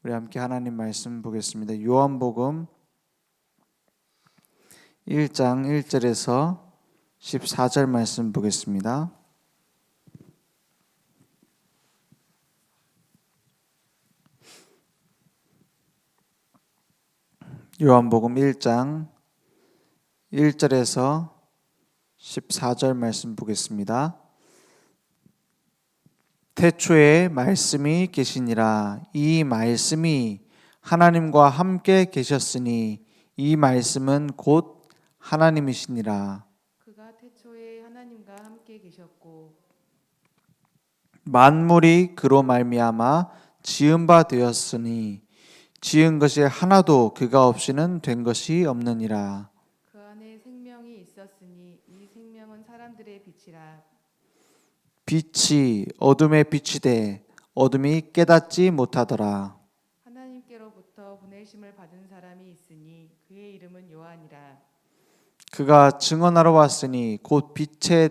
우리 함께 하나님 말씀 보겠습니다. 요한복음 1장 1절에서 14절 말씀 보겠습니다. 요한복음 1장 1절에서 14절 말씀 보겠습니다. 태초에 말씀이 계시니라. 이 말씀이 하나님과 함께 계셨으니 이 말씀은 곧 하나님이시니라. 그가 태초에 하나님과 함께 계셨고 만물이 그로 말미암아 지은 바 되었으니 지은 것이 하나도 그가 없이는 된 것이 없느니라. 그 안에 생명이 있었으니 이 생명은 사람들의 빛이라. 빛이 어둠에 비치되 어둠이 깨닫지 못하더라. 하나님께로부터 보내심을 받은 사람이 있으니 그의 이름은 요한이라. 그가 증언하러 왔으니 곧 빛에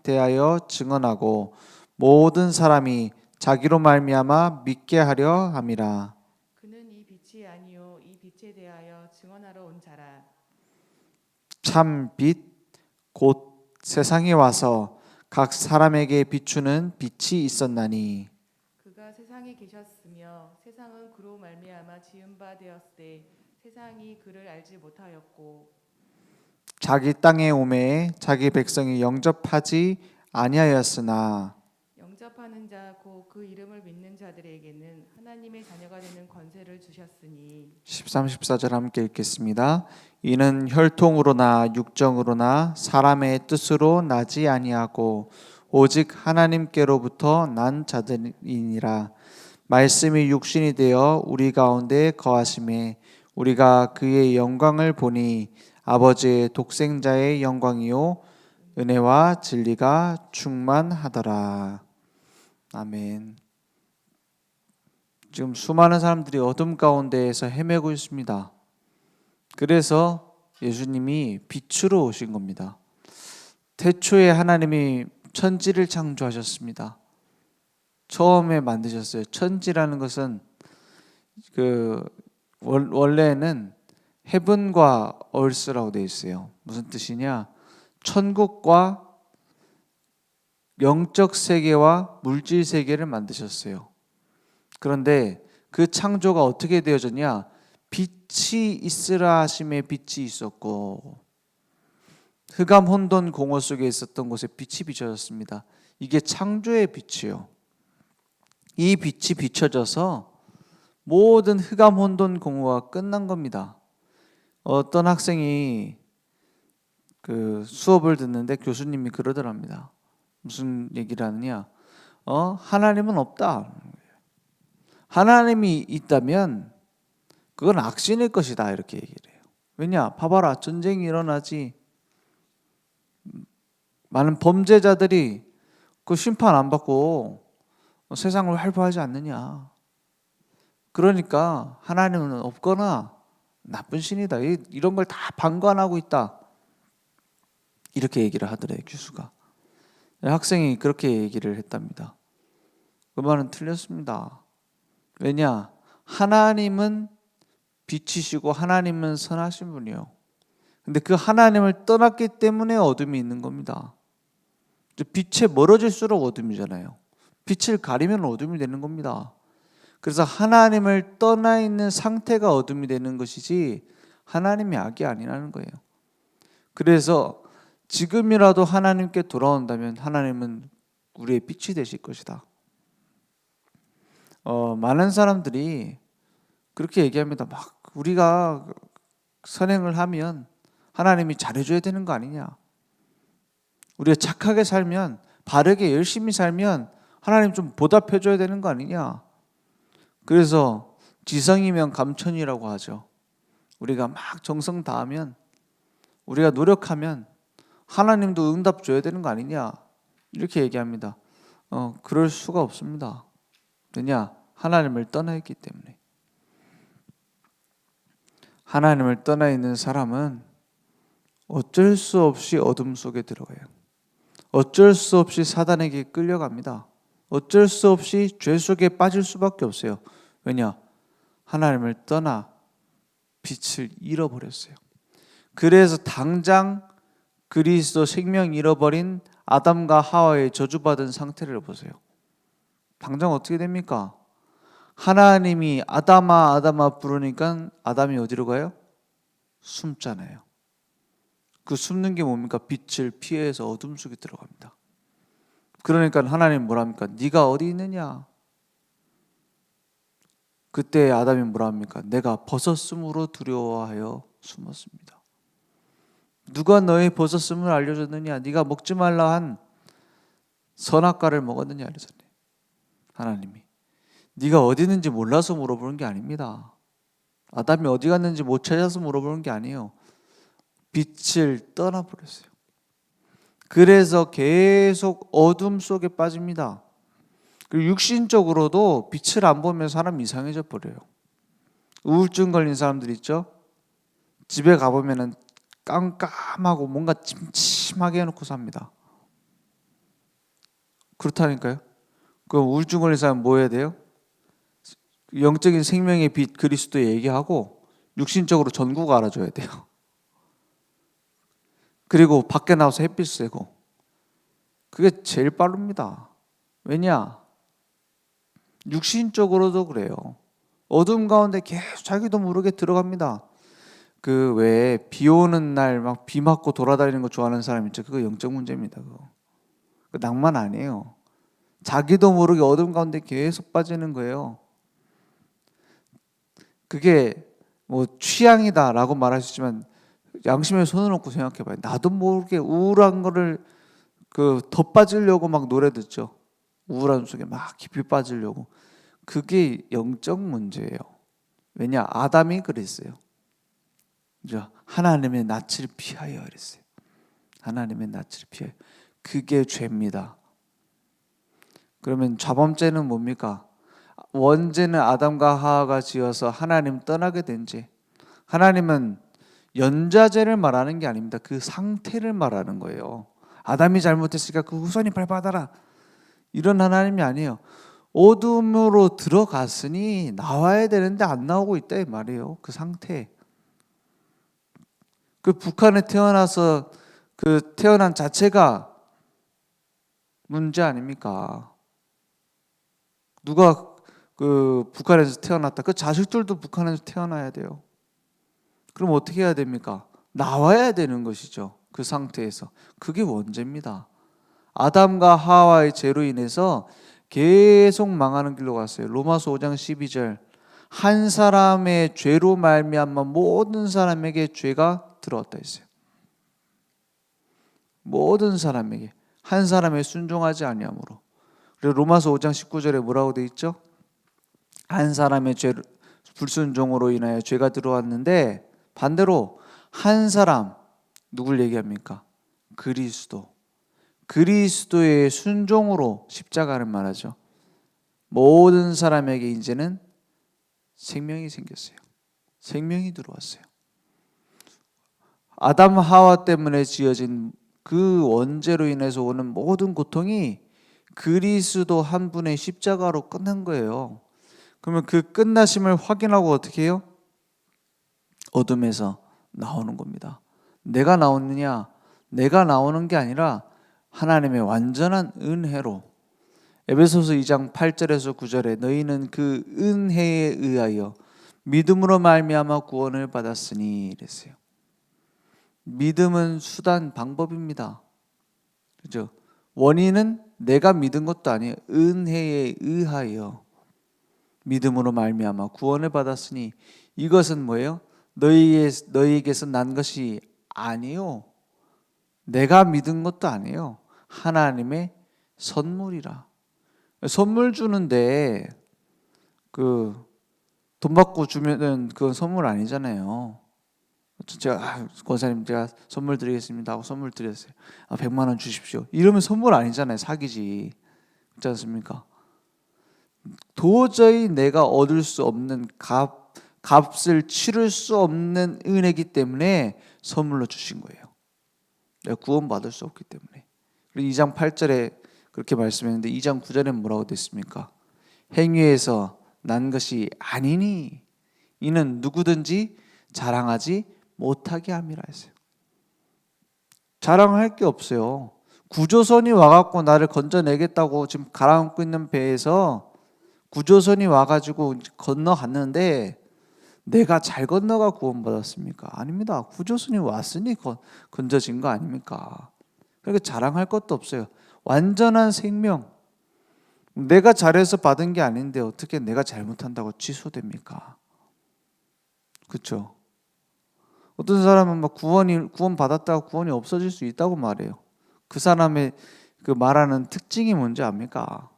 대하여 증언하고 모든 사람이 자기로 말미암아 믿게 하려 함이라. 그는 이 빛이 아니요 이 빛에 대하여 증언하러 온 자라. 참 빛 곧 세상에 와서 각 사람에게 비추는 빛이 있었나니 그가 세상에 계셨으며 세상은 그로 말미암아 지은 바 되었으되 세상이 그를 알지 못하였고 자기 땅에 오매 자기 백성이 영접하지 아니하였으나 영접하는 자 곧 그 이름을 믿는 자들에게는 하나님의 자녀가 되는 권세를 주셨으니 13, 14절 함께 읽겠습니다. 이는 혈통으로나 육정으로나 사람의 뜻으로 나지 아니하고 오직 하나님께로부터 난 자들이니라. 말씀이 육신이 되어 우리 가운데 거하심에 우리가 그의 영광을 보니 아버지의 독생자의 영광이요 은혜와 진리가 충만하더라. 아멘. 지금 수많은 사람들이 어둠 가운데에서 헤매고 있습니다. 그래서 예수님이 빛으로 오신 겁니다. 태초에 하나님이 천지를 창조하셨습니다. 처음에 만드셨어요. 천지라는 것은 원래는 heaven과 earth라고 되어 있어요. 무슨 뜻이냐? 천국과 영적 세계와 물질 세계를 만드셨어요. 그런데 그 창조가 어떻게 되어졌냐? 빛이 있으라 하심에 빛이 있었고 흑암 혼돈 공허 속에 있었던 곳에 빛이 비춰졌습니다. 이게 창조의 빛이요. 이 빛이 비춰져서 모든 흑암 혼돈 공허가 끝난 겁니다. 어떤 학생이 그 수업을 듣는데 교수님이 그러더랍니다. 무슨 얘기를 하느냐? 하나님은 없다. 하나님이 있다면 그건 악신일 것이다 이렇게 얘기를 해요. 왜냐? 봐봐라, 전쟁이 일어나지. 많은 범죄자들이 그 심판 안 받고 세상을 활보하지 않느냐. 그러니까 하나님은 없거나 나쁜 신이다. 이런 걸 다 방관하고 있다. 이렇게 얘기를 하더래요, 교수가. 학생이 그렇게 얘기를 했답니다. 그 말은 틀렸습니다. 왜냐? 하나님은 빛이시고 하나님은 선하신 분이요. 근데 그 하나님을 떠났기 때문에 어둠이 있는 겁니다. 빛에 멀어질수록 어둠이잖아요. 빛을 가리면 어둠이 되는 겁니다. 그래서 하나님을 떠나 있는 상태가 어둠이 되는 것이지 하나님이 악이 아니라는 거예요. 그래서 지금이라도 하나님께 돌아온다면 하나님은 우리의 빛이 되실 것이다. 많은 사람들이 그렇게 얘기합니다. 막 우리가 선행을 하면 하나님이 잘해줘야 되는 거 아니냐. 우리가 착하게 살면 바르게 열심히 살면 하나님 좀 보답해줘야 되는 거 아니냐. 그래서 지성이면 감천이라고 하죠. 우리가 막 정성 다하면 우리가 노력하면 하나님도 응답 줘야 되는 거 아니냐 이렇게 얘기합니다. 그럴 수가 없습니다. 왜냐? 하나님을 떠나 있기 때문에. 하나님을 떠나 있는 사람은 어쩔 수 없이 어둠 속에 들어가요. 어쩔 수 없이 사단에게 끌려갑니다. 어쩔 수 없이 죄 속에 빠질 수밖에 없어요. 왜냐? 하나님을 떠나 빛을 잃어버렸어요. 그래서 당장 그리스도 생명 잃어버린 아담과 하와의 저주받은 상태를 보세요. 당장 어떻게 됩니까? 하나님이 아담아 아담아 부르니까 아담이 어디로 가요? 숨잖아요. 그 숨는 게 뭡니까? 빛을 피해서 어둠 속에 들어갑니다. 그러니까 하나님 뭐랍니까? 네가 어디 있느냐? 그때 아담이 뭐랍니까? 내가 벗었음으로 두려워하여 숨었습니다. 누가 너의 벗었음을 알려줬느냐? 네가 먹지 말라 한 선악과를 먹었느냐? 그러잖아요. 하나님이 네가 어디 있는지 몰라서 물어보는 게 아닙니다. 아담이 어디 갔는지 못 찾아서 물어보는 게 아니에요. 빛을 떠나버렸어요. 그래서 계속 어둠 속에 빠집니다. 그리고 육신적으로도 빛을 안 보면 사람 이상해져 버려요. 우울증 걸린 사람들 있죠? 집에 가보면 깜깜하고 뭔가 침침하게 해놓고 삽니다. 그렇다니까요. 그럼 우울증 걸린 사람 뭐 해야 돼요? 영적인 생명의 빛 그리스도 얘기하고 육신적으로 전구가 알아줘야 돼요. 그리고 밖에 나와서 햇빛 쐬고. 그게 제일 빠릅니다. 왜냐? 육신적으로도 그래요. 어둠 가운데 계속 자기도 모르게 들어갑니다. 그 왜 비 오는 날 막 비 맞고 돌아다니는 거 좋아하는 사람 있죠? 그거 영적 문제입니다. 그거. 그 낭만 아니에요. 자기도 모르게 어둠 가운데 계속 빠지는 거예요. 그게 뭐 취향이다라고 말할 수 있지만 양심에 손을 얹고 생각해봐요. 나도 모르게 우울한 거를 더 빠지려고 막 노래 듣죠. 우울함 속에 막 깊이 빠지려고. 그게 영적 문제예요. 왜냐? 아담이 그랬어요. 그죠? 하나님의 낯을 피하여 그랬어요. 하나님의 낯을 피하여. 그게 죄입니다. 그러면 자범죄는 뭡니까? 원죄는 아담과 하와가 지어서 하나님 떠나게 된 죄. 하나님은 연좌죄를 말하는 게 아닙니다. 그 상태를 말하는 거예요. 아담이 잘못했으니까 그 후손이 빨리 받아라. 이런 하나님이 아니에요. 어둠으로 들어갔으니 나와야 되는데 안 나오고 있다 이 말이에요. 그 상태. 그 북한에 태어나서 그 태어난 자체가 문제 아닙니까? 누가 그 북한에서 태어났다. 그 자식들도 북한에서 태어나야 돼요. 그럼 어떻게 해야 됩니까? 나와야 되는 것이죠. 그 상태에서. 그게 원죄입니다. 아담과 하와의 죄로 인해서 계속 망하는 길로 갔어요. 로마서 5장 12절. 한 사람의 죄로 말미암아 모든 사람에게 죄가 들어왔다 했어요. 모든 사람에게. 한 사람의 순종하지 아니함으로. 그리고 로마서 5장 19절에 뭐라고 돼 있죠? 한 사람의 불순종으로 인하여 죄가 들어왔는데 반대로 한 사람 누굴 얘기합니까? 그리스도의 순종으로 십자가를 말하죠. 모든 사람에게 이제는 생명이 생겼어요. 생명이 들어왔어요. 아담 하와 때문에 지어진 그 원죄로 인해서 오는 모든 고통이 그리스도 한 분의 십자가로 끝난 거예요. 그러면 그 끝나심을 확인하고 어떻게 해요? 어둠에서 나오는 겁니다. 내가 나오느냐? 내가 나오는 게 아니라 하나님의 완전한 은혜로. 에베소서 2장 8절에서 9절에 너희는 그 은혜에 의하여 믿음으로 말미암아 구원을 받았으니 이랬어요. 믿음은 수단 방법입니다. 그죠? 원인은 내가 믿은 것도 아니에요. 은혜에 의하여 믿음으로 말미암아 구원을 받았으니 이것은 뭐예요? 너희에게서 난 것이 아니요. 내가 믿은 것도 아니에요. 하나님의 선물이라. 선물 주는데 돈 받고 주면은 그건 선물 아니잖아요. 권사님 제가 선물 드리겠습니다 하고 선물 드렸어요. 100만 원 주십시오. 이러면 선물 아니잖아요. 사기지. 그렇지 않습니까? 도저히 내가 얻을 수 없는 값을 치를 수 없는 은혜이기 때문에 선물로 주신 거예요. 내가 구원받을 수 없기 때문에. 그리고 2장 8절에 그렇게 말씀했는데 2장 9절에 뭐라고 됐습니까? 행위에서 난 것이 아니니 이는 누구든지 자랑하지 못하게 함이라 했어요. 자랑할 게 없어요. 구조선이 와갖고 나를 건져내겠다고 지금 가라앉고 있는 배에서 구조선이 와가지고 건너갔는데 내가 잘 건너가 구원받았습니까? 아닙니다. 구조선이 왔으니 건져진 거 아닙니까? 그러니까 자랑할 것도 없어요. 완전한 생명. 내가 잘해서 받은 게 아닌데 어떻게 내가 잘못한다고 취소됩니까? 그렇죠? 어떤 사람은 막 구원 받았다가 구원이 없어질 수 있다고 말해요. 그 사람의 그 말하는 특징이 뭔지 압니까?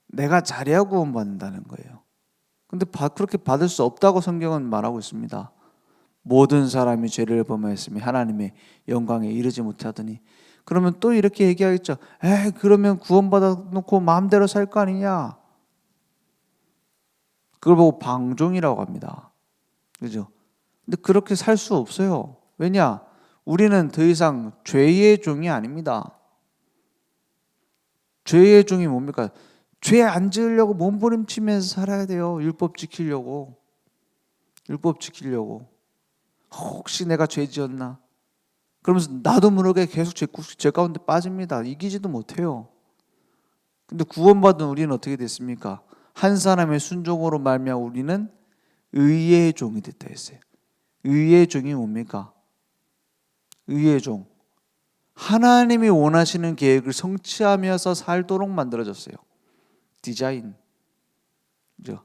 내가 잘해야 구원받는다는 거예요. 근데 그렇게 받을 수 없다고 성경은 말하고 있습니다. 모든 사람이 죄를 범하였으며 하나님의 영광에 이르지 못하더니, 그러면 또 이렇게 얘기하겠죠. 그러면 구원받아 놓고 마음대로 살 거 아니냐? 그걸 보고 방종이라고 합니다. 그죠? 근데 그렇게 살 수 없어요. 왜냐? 우리는 더 이상 죄의 종이 아닙니다. 죄의 종이 뭡니까? 죄 안 지으려고 몸부림치면서 살아야 돼요. 율법 지키려고. 혹시 내가 죄 지었나? 그러면서 나도 모르게 계속 죄 가운데 빠집니다. 이기지도 못해요. 근데 구원받은 우리는 어떻게 됐습니까? 한 사람의 순종으로 말미암아 우리는 의의 종이 됐다 했어요. 의의 종이 뭡니까? 의의 종. 하나님이 원하시는 계획을 성취하면서 살도록 만들어졌어요. 디자인.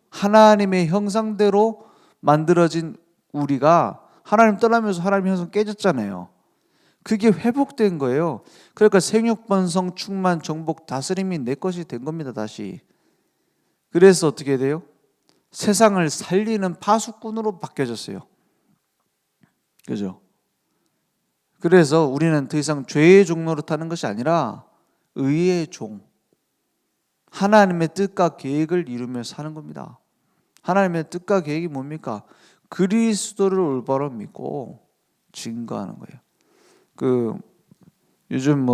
하나님의 형상대로 만들어진 우리가 하나님 떠나면서 하나님의 형상 깨졌잖아요. 그게 회복된 거예요. 그러니까 생육, 번성, 충만, 정복, 다스림이 내 것이 된 겁니다. 다시. 그래서 어떻게 돼요? 세상을 살리는 파수꾼으로 바뀌어졌어요. 그죠? 그래서 우리는 더 이상 죄의 종 노릇하는 것이 아니라 의의 종, 하나님의 뜻과 계획을 이루며 사는 겁니다. 하나님의 뜻과 계획이 뭡니까? 그리스도를 올바로 믿고 증거하는 거예요. 요즘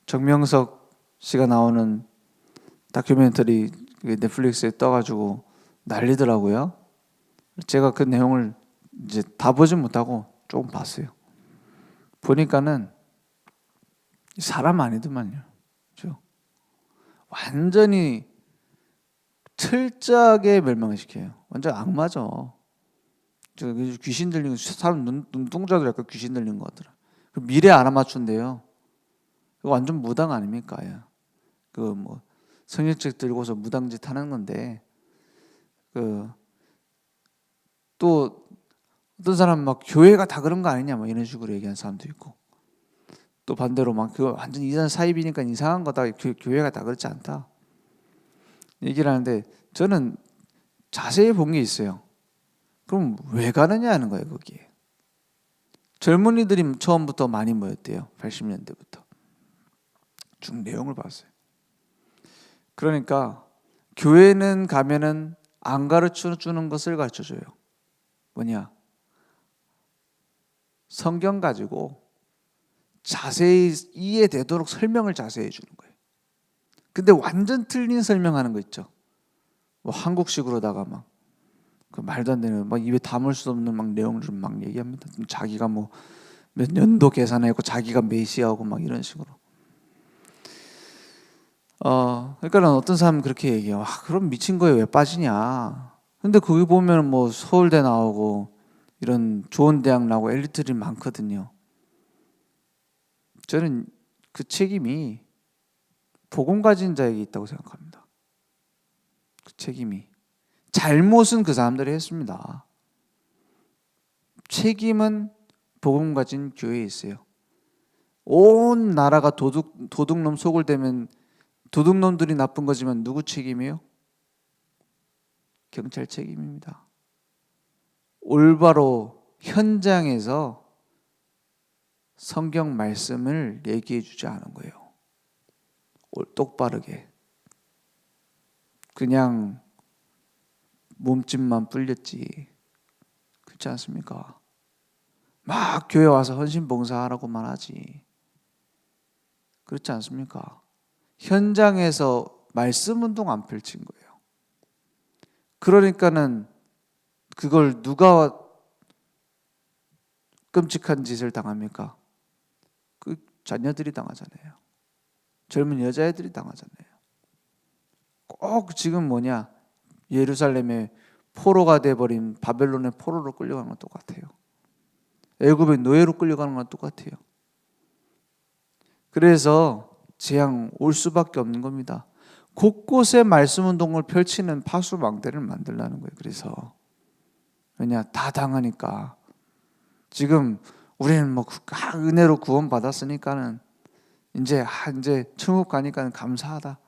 정명석 씨가 나오는 다큐멘터리 넷플릭스에 떠가지고 난리더라고요. 제가 그 내용을 이제 다 보진 못하고 조금 봤어요. 보니까는 사람 아니더만요. 그렇죠? 완전히 철저하게 멸망시켜요. 완전 악마죠. 귀신 들린 사람 눈동자들 약간 귀신 들린 것 같더라. 미래 알아맞춘대요. 완전 무당 아닙니까? 성경책 들고서 무당짓 하는 건데, 또 어떤 사람 막 교회가 다 그런 거 아니냐 이런 식으로 얘기하는 사람도 있고, 또 반대로 막 그거 완전 이상 사입이니까 이상한 거다. 교회가 다 그렇지 않다. 얘기를 하는데 저는 자세히 본 게 있어요. 그럼 왜 가느냐 하는 거예요, 거기에. 젊은이들이 처음부터 많이 모였대요. 80년대부터. 쭉 내용을 봤어요. 그러니까 교회는 가면은 안 가르쳐 주는 것을 가르쳐 줘요. 뭐냐? 성경 가지고 자세히 이해되도록 설명을 자세히 해 주는 거예요. 근데 완전 틀린 설명하는 거 있죠. 한국식으로다가 그 말도 안 되는 입에 담을 수 없는 내용을 막 얘기합니다. 자기가 몇 년도 계산하고 자기가 메시아고 이런 식으로. 그러니까는 어떤 사람은 그렇게 얘기해요. 그럼 미친 거에 왜 빠지냐? 근데 거기 보면 서울대 나오고 이런 좋은 대학 나오고 엘리트들이 많거든요. 저는 그 책임이 복음 가진 자에게 있다고 생각합니다. 그 책임이. 잘못은 그 사람들이 했습니다. 책임은 복음 가진 교회에 있어요. 온 나라가 도둑놈 속을 대면 도둑놈들이 나쁜 거지만 누구 책임이에요? 경찰 책임입니다. 올바로 현장에서 성경 말씀을 얘기해 주지 않은 거예요. 똑바르게. 그냥 몸집만 불렸지. 그렇지 않습니까? 막 교회 와서 헌신봉사하라고만 하지. 그렇지 않습니까? 현장에서 말씀 운동 안 펼친 거예요. 그러니까는 그걸 누가 끔찍한 짓을 당합니까? 그 자녀들이 당하잖아요. 젊은 여자애들이 당하잖아요. 꼭 지금 예루살렘의 포로가 돼버린 바벨론의 포로로 끌려가는 건 똑같아요. 애굽의 노예로 끌려가는 건 똑같아요. 그래서 재앙 올 수밖에 없는 겁니다. 곳곳에 말씀 운동을 펼치는 파수망대를 만들라는 거예요. 그래서 왜냐, 다 당하니까. 지금 우리는 은혜로 구원 받았으니까는 이제 천국 가니까 감사하다.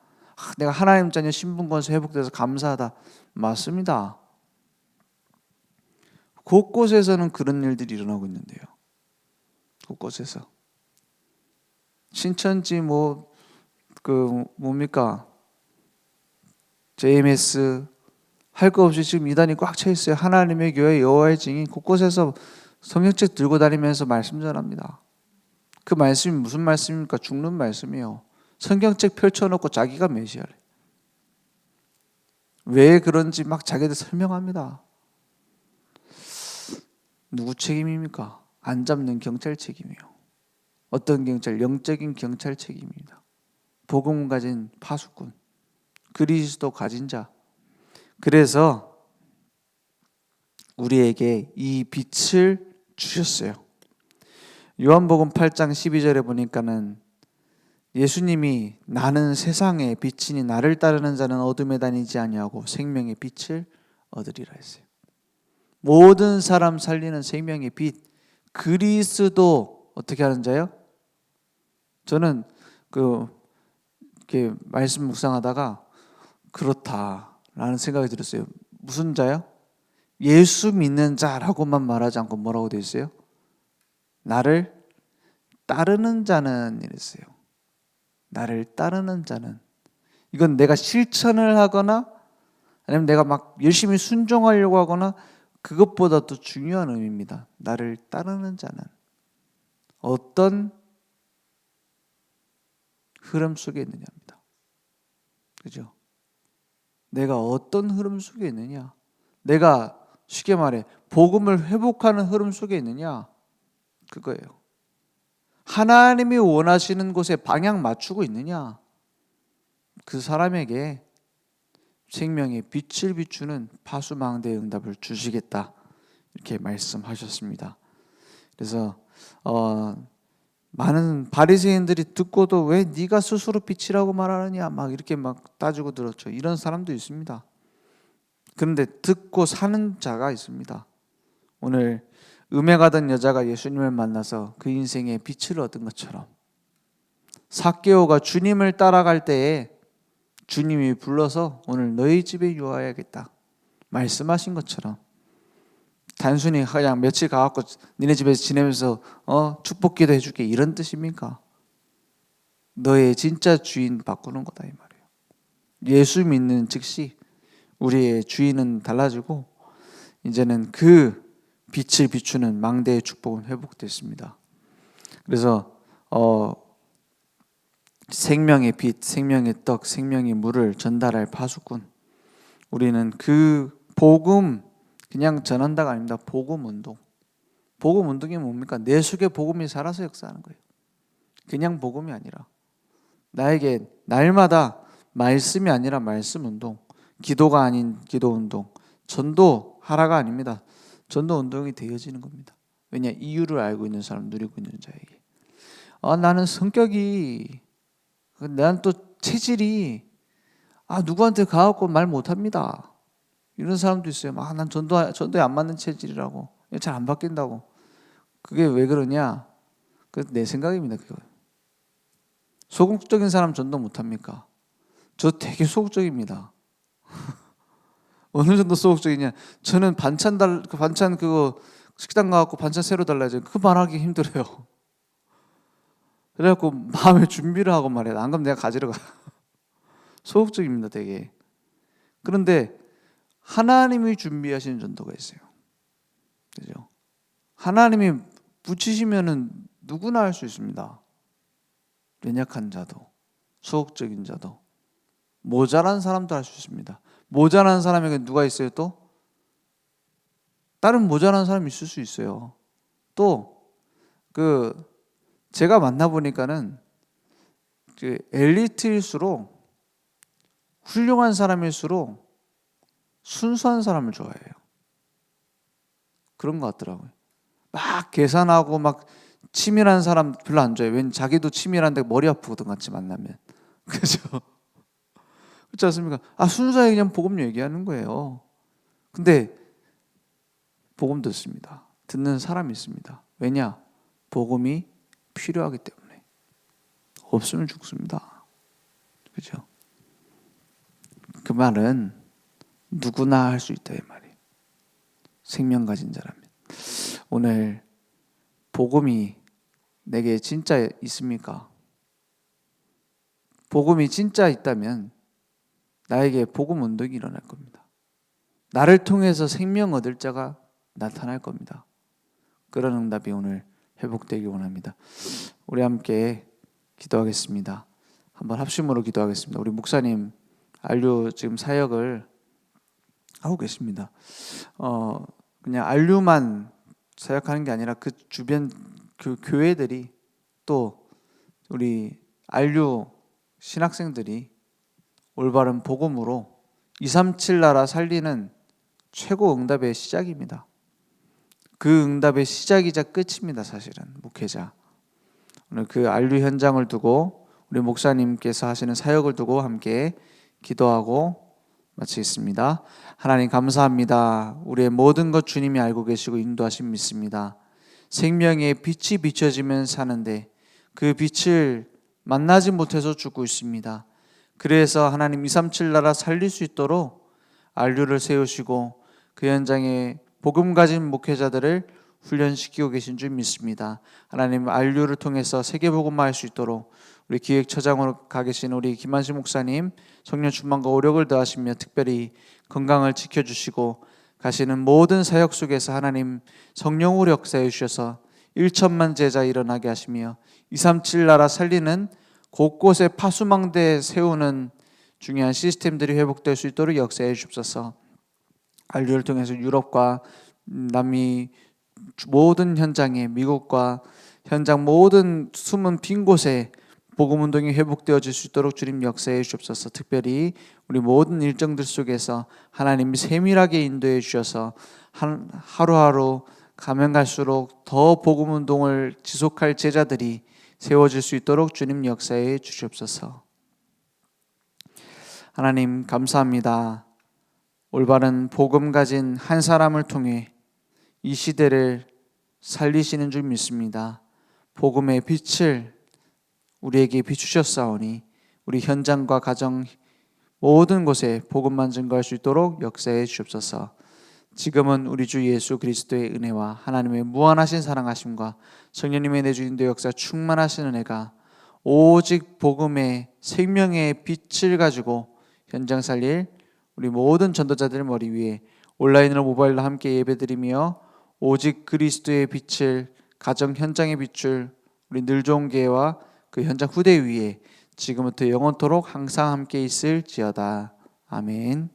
내가 하나님 자녀 신분권에서 회복돼서 감사하다. 맞습니다. 곳곳에서는 그런 일들이 일어나고 있는데요. 곳곳에서 신천지 JMS 할 거 없이 지금 이단이 꽉 차 있어요. 하나님의 교회 여호와의 증인 곳곳에서 성경책 들고 다니면서 말씀 전합니다. 그 말씀이 무슨 말씀입니까? 죽는 말씀이에요. 성경책 펼쳐놓고 자기가 메시아래. 왜 그런지 막 자기들 설명합니다. 누구 책임입니까? 안 잡는 경찰 책임이에요. 어떤 경찰? 영적인 경찰 책임입니다. 복음을 가진 파수꾼, 그리스도 가진 자. 그래서 우리에게 이 빛을 주셨어요. 요한복음 8장 12절에 보니까는 예수님이 나는 세상의 빛이니 나를 따르는 자는 어둠에 다니지 아니하고 생명의 빛을 얻으리라 했어요. 모든 사람 살리는 생명의 빛, 그리스도 어떻게 하는 자요? 저는 이렇게 말씀 묵상하다가 그렇다라는 생각이 들었어요. 무슨 자요? 예수 믿는 자라고만 말하지 않고 뭐라고 되어 있어요? 나를 따르는 자는 이랬어요. 나를 따르는 자는. 이건 내가 실천을 하거나 아니면 내가 막 열심히 순종하려고 하거나 그것보다 더 중요한 의미입니다. 나를 따르는 자는 어떤 흐름 속에 있느냐입니다. 그죠? 내가 어떤 흐름 속에 있느냐? 내가 쉽게 말해 복음을 회복하는 흐름 속에 있느냐? 그거예요. 하나님이 원하시는 곳에 방향 맞추고 있느냐? 그 사람에게 생명의 빛을 비추는 파수망대의 응답을 주시겠다. 이렇게 말씀하셨습니다. 그래서 많은 바리새인들이 듣고도 왜 네가 스스로 빛이라고 말하느냐 막 이렇게 막 따지고 들었죠. 이런 사람도 있습니다. 그런데 듣고 사는 자가 있습니다. 오늘 음에 가던 여자가 예수님을 만나서 그 인생에 빛을 얻은 것처럼 삭개오가 주님을 따라갈 때에 주님이 불러서 오늘 너희 집에 유하여야겠다 말씀하신 것처럼 단순히 그냥 며칠 가갖고 니네 집에서 지내면서 축복기도 해줄게 이런 뜻입니까? 너의 진짜 주인 바꾸는 거다 이 말이에요. 예수 믿는 즉시 우리의 주인은 달라지고 이제는 그 빛을 비추는 망대의 축복은 회복됐습니다. 그래서 생명의 빛, 생명의 떡, 생명의 물을 전달할 파수꾼. 우리는 그 복음 그냥 전한다가 아닙니다. 복음 운동. 복음 운동이 뭡니까? 내 속에 복음이 살아서 역사하는 거예요. 그냥 복음이 아니라 나에게 날마다 말씀이 아니라 말씀 운동, 기도가 아닌 기도 운동, 전도 하라가 아닙니다. 전도 운동이 되어지는 겁니다. 왜냐? 이유를 알고 있는 사람, 누리고 있는 자에게. 나는 성격이, 난 또 체질이 누구한테 가갖고 말 못합니다. 이런 사람도 있어요. 난 전도에 안 맞는 체질이라고. 잘 안 바뀐다고. 그게 왜 그러냐? 그 내 생각입니다. 그거. 소극적인 사람 전도 못합니까? 저 되게 소극적입니다. 어느 정도 소극적이냐? 저는 반찬 그거 식당 가갖고 반찬 새로 달라야죠. 그거 말하기 힘들어요. 그래갖고 마음의 준비를 하고 말해요. 안 그러면 내가 가지러 가. 소극적입니다, 되게. 그런데 하나님이 준비하신 전도가 있어요. 그죠? 하나님이 붙이시면은 누구나 할 수 있습니다. 연약한 자도, 소극적인 자도, 모자란 사람도 할 수 있습니다. 모자란 사람에게 누가 있어요 또? 다른 모자란 사람이 있을 수 있어요. 또 제가 만나보니까는 엘리트일수록 훌륭한 사람일수록 순수한 사람을 좋아해요. 그런 것 같더라고요. 막 계산하고 막 치밀한 사람 별로 안 좋아해요. 왠 자기도 치밀한데 머리 아프거든, 같이 만나면. 그죠? 그렇지 않습니까? 순수하게 그냥 복음 얘기하는 거예요. 근데 복음 듣습니다. 듣는 사람이 있습니다. 왜냐? 복음이 필요하기 때문에. 없으면 죽습니다. 그죠? 그 말은 누구나 할 수 있다 이 말이에요. 생명 가진 자라면. 오늘 복음이 내게 진짜 있습니까? 복음이 진짜 있다면 나에게 복음 운동이 일어날 겁니다. 나를 통해서 생명 얻을 자가 나타날 겁니다. 그런 응답이 오늘 회복되기 원합니다. 우리 함께 기도하겠습니다. 한번 합심으로 기도하겠습니다. 우리 목사님 안류 지금 사역을 하고 계십니다. 그냥 안류만 사역하는 게 아니라 그 주변 그 교회들이 또 우리 안류 신학생들이 올바른 복음으로 237 나라 살리는 최고 응답의 시작입니다. 그 응답의 시작이자 끝입니다. 사실은 목회자. 오늘 그 안류 현장을 두고 우리 목사님께서 하시는 사역을 두고 함께 기도하고 마치겠습니다. 하나님 감사합니다. 우리의 모든 것 주님이 알고 계시고 인도하심 믿습니다. 생명의 빛이 비춰지면 사는데 그 빛을 만나지 못해서 죽고 있습니다. 그래서 하나님 237 나라 살릴 수 있도록 안류를 세우시고 그 현장에 복음 가진 목회자들을 훈련시키고 계신 줄 믿습니다. 하나님 안류를 통해서 세계복음화할 수 있도록 우리 기획처장으로 가 계신 우리 김한식 목사님 성령 충만과 오력을 더하시며 특별히 건강을 지켜주시고 가시는 모든 사역 속에서 하나님 성령으로 역사해 주셔서 1천만 제자 일어나게 하시며 237 나라 살리는 곳곳에 파수망대 세우는 중요한 시스템들이 회복될 수 있도록 역사해 주옵소서. 안류를 통해서 유럽과 남미 모든 현장에 미국과 현장 모든 숨은 빈 곳에 복음운동이 회복되어질 수 있도록 주님 역사해 주옵소서. 특별히 우리 모든 일정들 속에서 하나님이 세밀하게 인도해 주셔서 하루하루 가면 갈수록 더 복음운동을 지속할 제자들이 세워질 수 있도록 주님 역사해 주시옵소서. 하나님 감사합니다. 올바른 복음 가진 한 사람을 통해 이 시대를 살리시는 줄 믿습니다. 복음의 빛을 우리에게 비추셨사오니 우리 현장과 가정 모든 곳에 복음만 증거할 수 있도록 역사해 주옵소서. 지금은 우리 주 예수 그리스도의 은혜와 하나님의 무한하신 사랑하심과 성령님의 내주 인도 역사 충만하신 은혜가 오직 복음의 생명의 빛을 가지고 현장 살릴 우리 모든 전도자들 머리 위에 온라인으로 모바일로 함께 예배드리며 오직 그리스도의 빛을 가정 현장의 빛을 우리 늘 좋은 교회와 그 현장 후대 위에 지금부터 영원토록 항상 함께 있을지어다. 아멘.